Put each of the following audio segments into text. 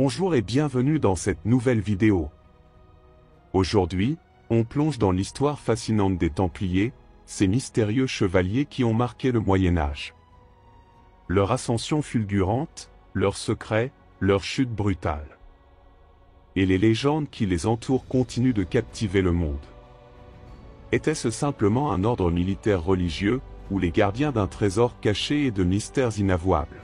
Bonjour et bienvenue dans cette nouvelle vidéo. Aujourd'hui, on plonge dans l'histoire fascinante des Templiers, ces mystérieux chevaliers qui ont marqué le Moyen-Âge. Leur ascension fulgurante, leurs secrets, leur chute brutale. Et les légendes qui les entourent continuent de captiver le monde. Était-ce simplement un ordre militaire religieux, ou les gardiens d'un trésor caché et de mystères inavouables?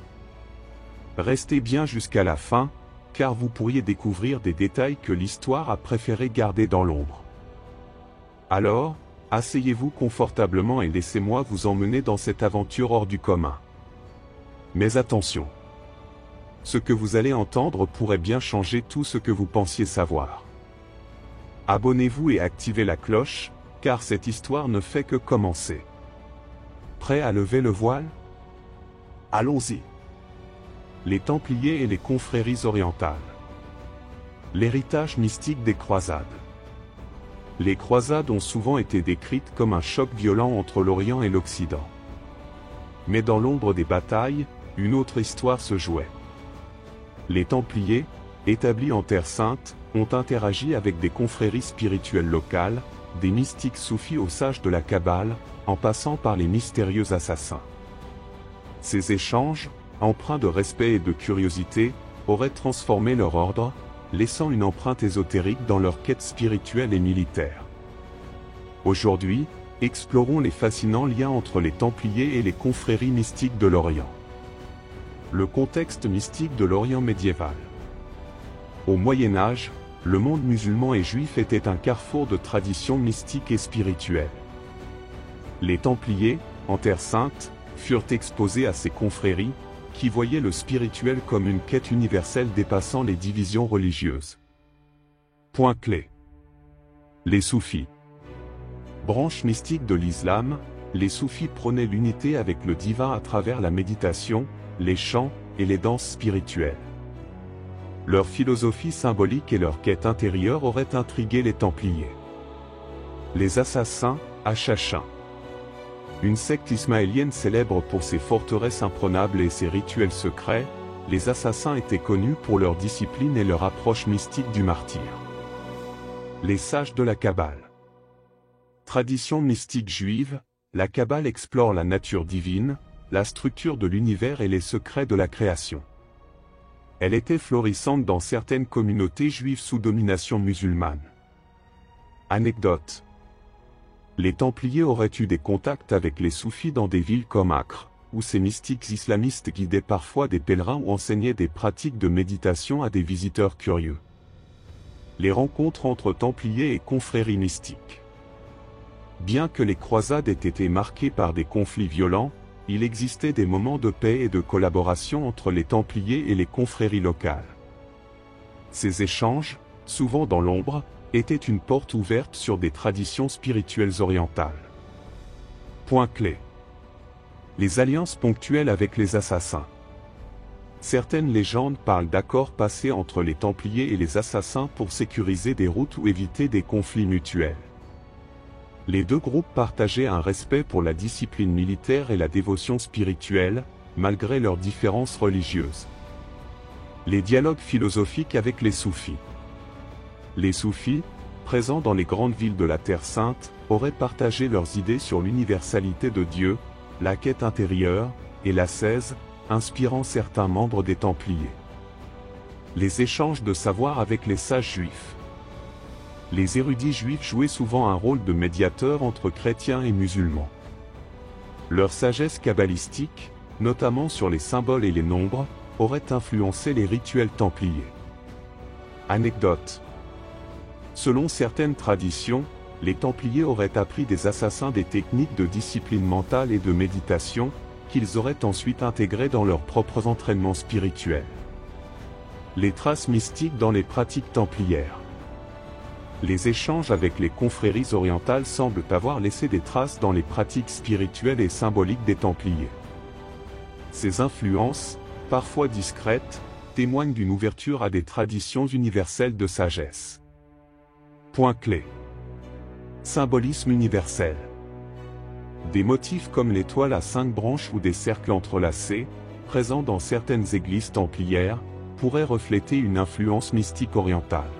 Restez bien jusqu'à la fin, car vous pourriez découvrir des détails que l'histoire a préféré garder dans l'ombre. Alors, asseyez-vous confortablement et laissez-moi vous emmener dans cette aventure hors du commun. Mais attention! Ce que vous allez entendre pourrait bien changer tout ce que vous pensiez savoir. Abonnez-vous et activez la cloche, car cette histoire ne fait que commencer. Prêt à lever le voile? Allons-y! Les Templiers et les confréries orientales. L'héritage mystique des croisades. Les croisades ont souvent été décrites comme un choc violent entre l'Orient et l'Occident. Mais dans l'ombre des batailles, une autre histoire se jouait. Les Templiers, établis en Terre Sainte, ont interagi avec des confréries spirituelles locales, des mystiques soufis aux sages de la Kabbale, en passant par les mystérieux assassins. Ces échanges, empreints de respect et de curiosité, auraient transformé leur ordre, laissant une empreinte ésotérique dans leur quête spirituelle et militaire. Aujourd'hui, explorons les fascinants liens entre les Templiers et les confréries mystiques de l'Orient. Le contexte mystique de l'Orient médiéval. Au Moyen-Âge, le monde musulman et juif était un carrefour de traditions mystiques et spirituelles. Les Templiers, en Terre Sainte, furent exposés à ces confréries, qui voyaient le spirituel comme une quête universelle dépassant les divisions religieuses. Point clé. Les soufis. Branche mystique de l'islam, les soufis prônaient l'unité avec le divin à travers la méditation, les chants et les danses spirituelles. Leur philosophie symbolique et leur quête intérieure auraient intrigué les Templiers. Les assassins, Achachins. Une secte ismaélienne célèbre pour ses forteresses imprenables et ses rituels secrets, les assassins étaient connus pour leur discipline et leur approche mystique du martyr. Les sages de la Kabbale. Tradition mystique juive, la Kabbale explore la nature divine, la structure de l'univers et les secrets de la création. Elle était florissante dans certaines communautés juives sous domination musulmane. Anecdote. Les Templiers auraient eu des contacts avec les soufis dans des villes comme Acre, où ces mystiques islamistes guidaient parfois des pèlerins ou enseignaient des pratiques de méditation à des visiteurs curieux. Les rencontres entre Templiers et confréries mystiques. Bien que les croisades aient été marquées par des conflits violents, il existait des moments de paix et de collaboration entre les Templiers et les confréries locales. Ces échanges, souvent dans l'ombre, était une porte ouverte sur des traditions spirituelles orientales. Point clé. Les alliances ponctuelles avec les assassins. Certaines légendes parlent d'accords passés entre les Templiers et les assassins pour sécuriser des routes ou éviter des conflits mutuels. Les deux groupes partageaient un respect pour la discipline militaire et la dévotion spirituelle, malgré leurs différences religieuses. Les dialogues philosophiques avec les soufis. Les soufis, présents dans les grandes villes de la Terre Sainte, auraient partagé leurs idées sur l'universalité de Dieu, la quête intérieure, et l'ascèse, inspirant certains membres des Templiers. Les échanges de savoir avec les sages juifs. Les érudits juifs jouaient souvent un rôle de médiateur entre chrétiens et musulmans. Leur sagesse kabbalistique, notamment sur les symboles et les nombres, aurait influencé les rituels templiers. Anecdote. Selon certaines traditions, les Templiers auraient appris des assassins des techniques de discipline mentale et de méditation, qu'ils auraient ensuite intégrées dans leurs propres entraînements spirituels. Les traces mystiques dans les pratiques templières. Les échanges avec les confréries orientales semblent avoir laissé des traces dans les pratiques spirituelles et symboliques des Templiers. Ces influences, parfois discrètes, témoignent d'une ouverture à des traditions universelles de sagesse. Point clé. Symbolisme universel. Des motifs comme l'étoile à 5 branches ou des cercles entrelacés, présents dans certaines églises templières, pourrait refléter une influence mystique orientale.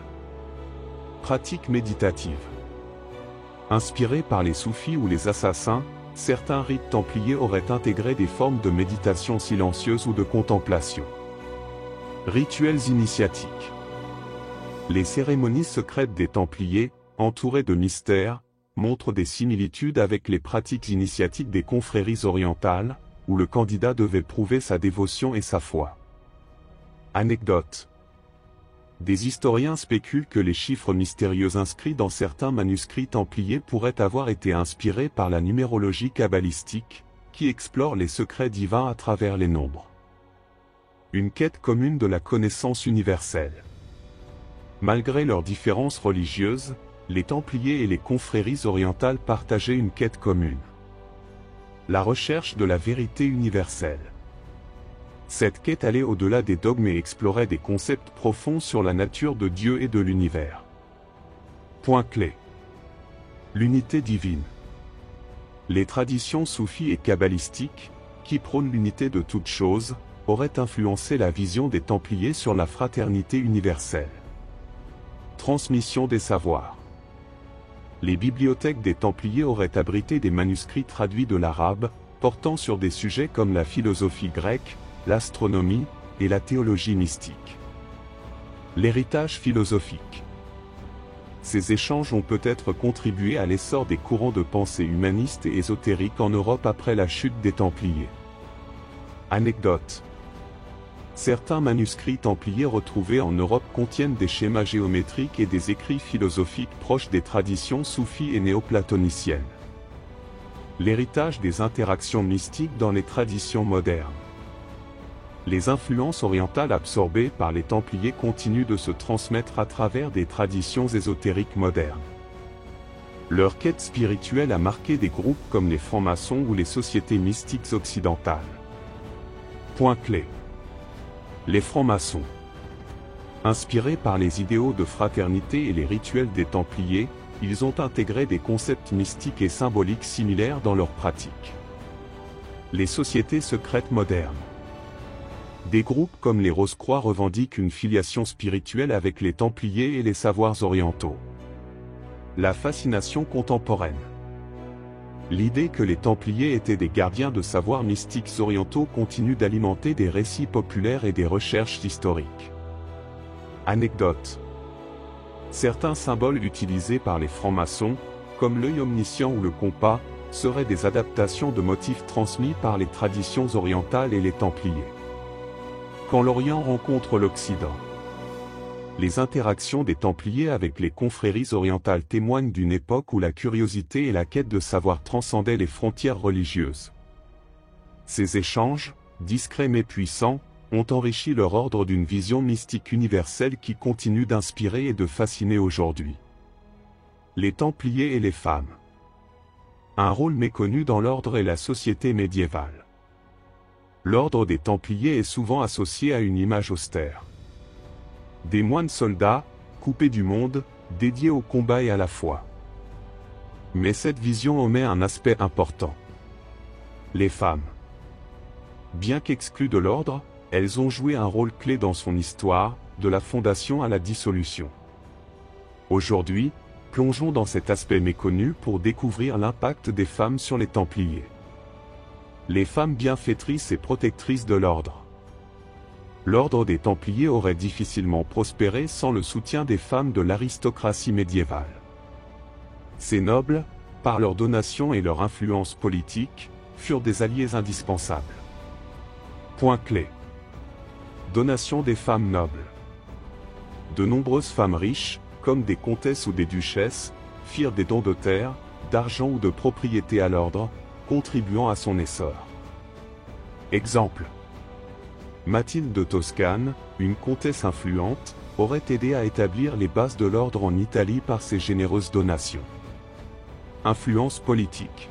Pratique méditative. Inspirés par les soufis ou les assassins, certains rites templiers auraient intégré des formes de méditation silencieuse ou de contemplation. Rituels initiatiques. Les cérémonies secrètes des Templiers, entourées de mystères, montrent des similitudes avec les pratiques initiatiques des confréries orientales, où le candidat devait prouver sa dévotion et sa foi. Anecdote. Des historiens spéculent que les chiffres mystérieux inscrits dans certains manuscrits templiers pourraient avoir été inspirés par la numérologie kabbalistique, qui explore les secrets divins à travers les nombres. Une quête commune de la connaissance universelle. Malgré leurs différences religieuses, les Templiers et les confréries orientales partageaient une quête commune. La recherche de la vérité universelle. Cette quête allait au-delà des dogmes et explorait des concepts profonds sur la nature de Dieu et de l'univers. Point clé. L'unité divine. Les traditions soufis et kabbalistiques, qui prônent l'unité de toutes choses, auraient influencé la vision des Templiers sur la fraternité universelle. Transmission des savoirs. Les bibliothèques des Templiers auraient abrité des manuscrits traduits de l'arabe, portant sur des sujets comme la philosophie grecque, l'astronomie et la théologie mystique. L'héritage philosophique. Ces échanges ont peut-être contribué à l'essor des courants de pensée humanistes et ésotériques en Europe après la chute des Templiers. Anecdote. Certains manuscrits templiers retrouvés en Europe contiennent des schémas géométriques et des écrits philosophiques proches des traditions soufis et néoplatoniciennes. L'héritage des interactions mystiques dans les traditions modernes. Les influences orientales absorbées par les Templiers continuent de se transmettre à travers des traditions ésotériques modernes. Leur quête spirituelle a marqué des groupes comme les francs-maçons ou les sociétés mystiques occidentales. Point clé. Les francs-maçons. Inspirés par les idéaux de fraternité et les rituels des Templiers, ils ont intégré des concepts mystiques et symboliques similaires dans leurs pratiques. Les sociétés secrètes modernes. Des groupes comme les Rose-Croix revendiquent une filiation spirituelle avec les Templiers et les savoirs orientaux. La fascination contemporaine. L'idée que les Templiers étaient des gardiens de savoirs mystiques orientaux continue d'alimenter des récits populaires et des recherches historiques. Anecdote. Certains symboles utilisés par les francs-maçons, comme l'œil omniscient ou le compas, seraient des adaptations de motifs transmis par les traditions orientales et les Templiers. Quand l'Orient rencontre l'Occident. Les interactions des Templiers avec les confréries orientales témoignent d'une époque où la curiosité et la quête de savoir transcendaient les frontières religieuses. Ces échanges, discrets mais puissants, ont enrichi leur ordre d'une vision mystique universelle qui continue d'inspirer et de fasciner aujourd'hui. Les Templiers et les femmes. Un rôle méconnu dans l'ordre et la société médiévale. L'ordre des Templiers est souvent associé à une image austère. Des moines soldats, coupés du monde, dédiés au combat et à la foi. Mais cette vision omet un aspect important. Les femmes. Bien qu'exclues de l'ordre, elles ont joué un rôle clé dans son histoire, de la fondation à la dissolution. Aujourd'hui, plongeons dans cet aspect méconnu pour découvrir l'impact des femmes sur les Templiers. Les femmes bienfaitrices et protectrices de l'ordre. L'ordre des Templiers aurait difficilement prospéré sans le soutien des femmes de l'aristocratie médiévale. Ces nobles, par leurs donations et leur influence politique, furent des alliés indispensables. Point clé. Donation des femmes nobles. De nombreuses femmes riches, comme des comtesses ou des duchesses, firent des dons de terre, d'argent ou de propriété à l'ordre, contribuant à son essor. Exemple. Mathilde de Toscane, une comtesse influente, aurait aidé à établir les bases de l'ordre en Italie par ses généreuses donations. Influence politique.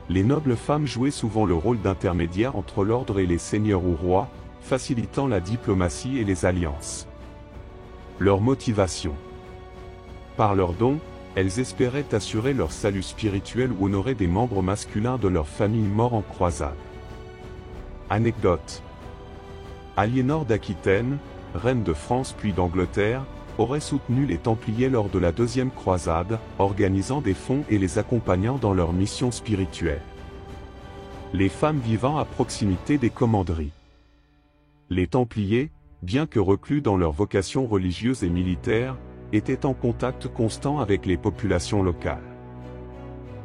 Les nobles femmes jouaient souvent le rôle d'intermédiaire entre l'ordre et les seigneurs ou rois, facilitant la diplomatie et les alliances. Leur motivation. Par leurs dons, elles espéraient assurer leur salut spirituel ou honorer des membres masculins de leur famille morts en croisade. Anecdote. Aliénor d'Aquitaine, reine de France puis d'Angleterre, aurait soutenu les Templiers lors de la deuxième croisade, organisant des fonds et les accompagnant dans leur mission spirituelle. Les femmes vivant à proximité des commanderies. Les Templiers, bien que reclus dans leur vocation religieuse et militaire, étaient en contact constant avec les populations locales.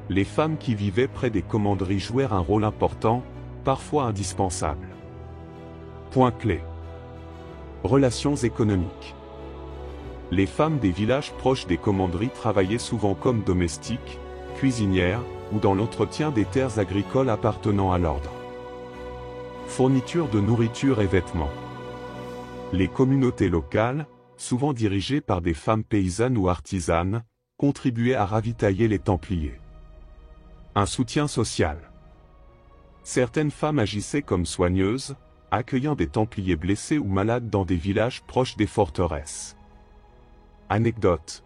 Les femmes qui vivaient près des commanderies jouèrent un rôle important, parfois indispensable. Point clé. Relations économiques. Les femmes des villages proches des commanderies travaillaient souvent comme domestiques, cuisinières, ou dans l'entretien des terres agricoles appartenant à l'ordre. Fourniture de nourriture et vêtements. Les communautés locales, souvent dirigées par des femmes paysannes ou artisanes, contribuaient à ravitailler les Templiers. Un soutien social. Certaines femmes agissaient comme soigneuses, accueillant des Templiers blessés ou malades dans des villages proches des forteresses. Anecdote.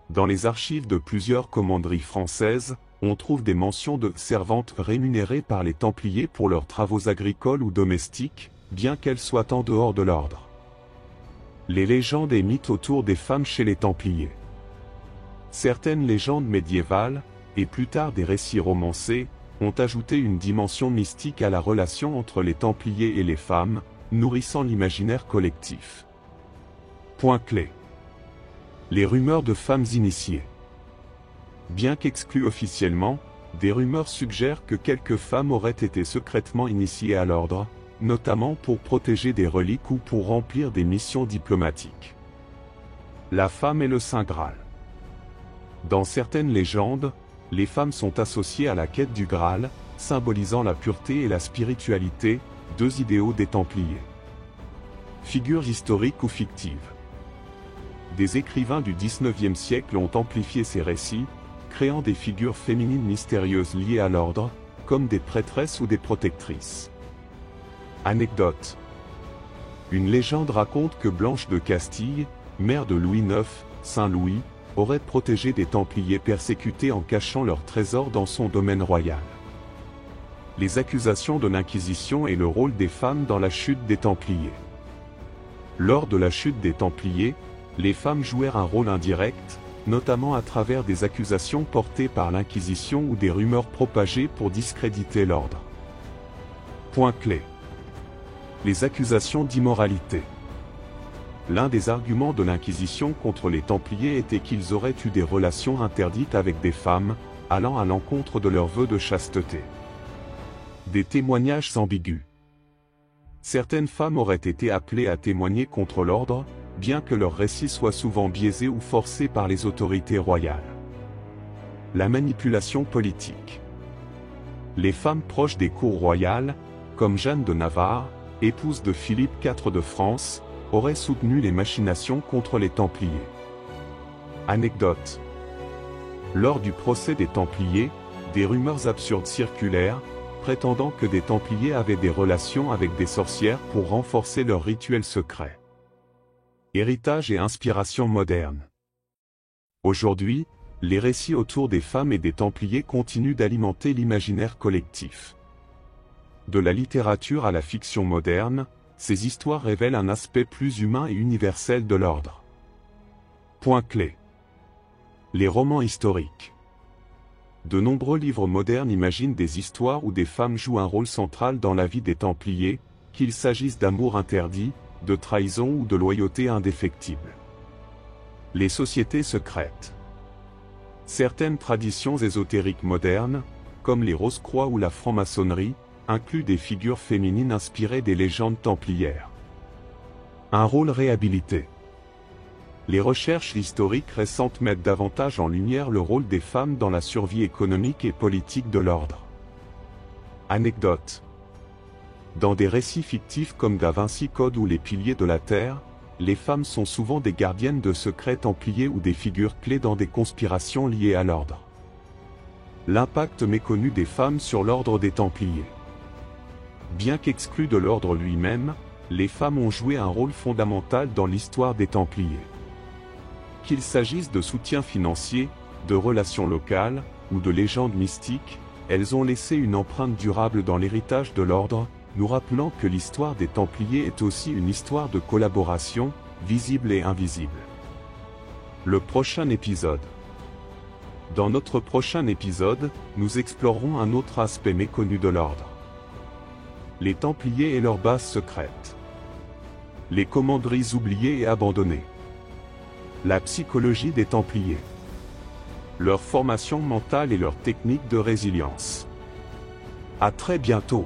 Dans les archives de plusieurs commanderies françaises, on trouve des mentions de servantes rémunérées par les Templiers pour leurs travaux agricoles ou domestiques, bien qu'elles soient en dehors de l'ordre. Les légendes et mythes autour des femmes chez les Templiers. Certaines légendes médiévales, et plus tard des récits romancés, ont ajouté une dimension mystique à la relation entre les Templiers et les femmes, nourrissant l'imaginaire collectif. Point clé. Les rumeurs de femmes initiées. Bien qu'exclues officiellement, des rumeurs suggèrent que quelques femmes auraient été secrètement initiées à l'ordre, notamment pour protéger des reliques ou pour remplir des missions diplomatiques. La femme et le Saint Graal. Dans certaines légendes, les femmes sont associées à la quête du Graal, symbolisant la pureté et la spiritualité, deux idéaux des Templiers. Figures historiques ou fictives. Des écrivains du XIXe siècle ont amplifié ces récits, créant des figures féminines mystérieuses liées à l'ordre, comme des prêtresses ou des protectrices. Anecdote. Une légende raconte que Blanche de Castille, mère de Louis IX, Saint Louis, aurait protégé des Templiers persécutés en cachant leurs trésors dans son domaine royal. Les accusations de l'Inquisition et le rôle des femmes dans la chute des Templiers. Lors de la chute des Templiers, les femmes jouèrent un rôle indirect, notamment à travers des accusations portées par l'Inquisition ou des rumeurs propagées pour discréditer l'ordre. Point clé. Les accusations d'immoralité. L'un des arguments de l'Inquisition contre les Templiers était qu'ils auraient eu des relations interdites avec des femmes, allant à l'encontre de leurs vœux de chasteté. Des témoignages ambigus. Certaines femmes auraient été appelées à témoigner contre l'ordre, bien que leurs récits soient souvent biaisés ou forcés par les autorités royales. La manipulation politique. Les femmes proches des cours royales, comme Jeanne de Navarre, épouse de Philippe IV de France, auraient soutenu les machinations contre les Templiers. Anecdote. Lors du procès des Templiers, des rumeurs absurdes circulèrent, prétendant que des Templiers avaient des relations avec des sorcières pour renforcer leurs rituels secrets. Héritage et inspiration moderne. Aujourd'hui, les récits autour des femmes et des Templiers continuent d'alimenter l'imaginaire collectif. De la littérature à la fiction moderne, ces histoires révèlent un aspect plus humain et universel de l'ordre. Point clé. Les romans historiques. De nombreux livres modernes imaginent des histoires où des femmes jouent un rôle central dans la vie des Templiers, qu'il s'agisse d'amour interdit, de trahison ou de loyauté indéfectible. Les sociétés secrètes. Certaines traditions ésotériques modernes, comme les Rose-Croix ou la franc-maçonnerie, incluent des figures féminines inspirées des légendes templières. Un rôle réhabilité. Les recherches historiques récentes mettent davantage en lumière le rôle des femmes dans la survie économique et politique de l'ordre. Anecdote. Dans des récits fictifs comme Da Vinci Code ou Les Piliers de la Terre, les femmes sont souvent des gardiennes de secrets templiers ou des figures clés dans des conspirations liées à l'ordre. L'impact méconnu des femmes sur l'ordre des Templiers. Bien qu'exclues de l'ordre lui-même, les femmes ont joué un rôle fondamental dans l'histoire des Templiers. Qu'il s'agisse de soutien financier, de relations locales, ou de légendes mystiques, elles ont laissé une empreinte durable dans l'héritage de l'ordre, nous rappelant que l'histoire des Templiers est aussi une histoire de collaboration, visible et invisible. Le prochain épisode. Dans notre prochain épisode, nous explorerons un autre aspect méconnu de l'ordre. Les Templiers et leurs bases secrètes. Les commanderies oubliées et abandonnées. La psychologie des Templiers. Leur formation mentale et leur technique de résilience. À très bientôt.